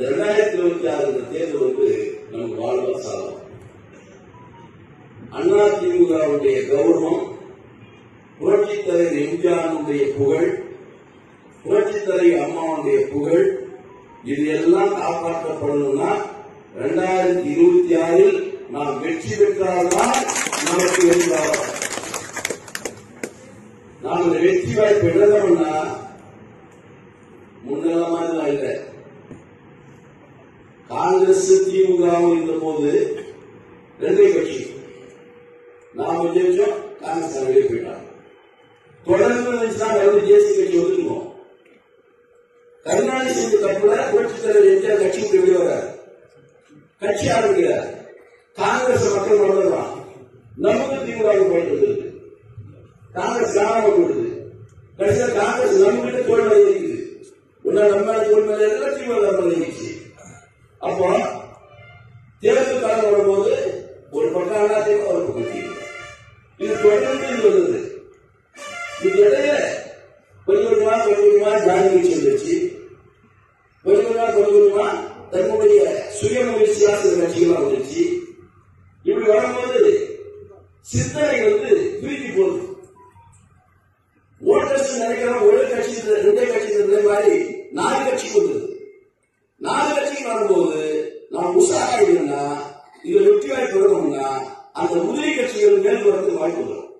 2026 தேர்தல் வந்து நமக்கு வாழ்வா சாதம். அதிமுகவுடைய கௌரவம், புரட்சித் தலைவர் எம்ஜிஆருடைய புகழ், புரட்சித் தலைவர் அம்மாவுடைய புகழ், இது எல்லாம் காப்பாற்றப்படணும்னா 2026 நாம் வெற்றி பெற்றால்தான் நமக்கு வென்றார். நாம் இந்த வெற்றி வாய்ப்பு எழுதணும்னா முன்னெல்லாம் மாதிரி இல்லை. காங்கிரஸ் திமுகவும் இருந்த போது ரெண்டே கட்சி நாம ஜெயிச்சோம், காங்கிரஸ் வெளியே போயிட்டாங்க. தொடர்ந்து தேசிய கட்சி ஒதுக்குவோம். கருணாநிதி தப்புல புரட்சித் தலைவர் எம்ஜிஆர் கட்சி வெளியே வரார், கட்சி ஆரம்பிக்கிறார். காங்கிரஸ் மக்கள் வளர்றான், நமக்கு திமுக போயிட்டு காங்கிரஸ் காணாம போயிடுது. கடைசியில் காங்கிரஸ் நம்ம கிட்ட தோல்வி இருக்குது. நம்ம தோல்வி திமுக இருந்துச்சு. அப்போ தேர்தல் காலம் வரும்போது ஒரு பக்கம் அதிமுக ஒரு பக்கம் இது தொடர்ந்து வருது. இது இடையில கொஞ்சமா ஜாதி கட்சி வந்துச்சு, கொஞ்சமா தன்னுடைய சுய முயற்சியா சில கட்சிகளாக வந்துச்சு. இப்படி வரும்போது சிந்தனை வந்து பிரிஞ்சு போகுது. ஓட்டர்ஸ் நினைக்கிறோம் ஒரு கட்சி ரெண்டே கட்சி இருந்த மாதிரி 4 கட்சிக்கு வந்தது. 4 கட்சிக்கு வரும்போது நாம் உஷாராயிடும்னா இது வெற்றி வாய்ப்பு வரணும்னா அந்த உதிரி கட்சிகள் மேல் வரதுக்கு வாய்ப்பு வரும்.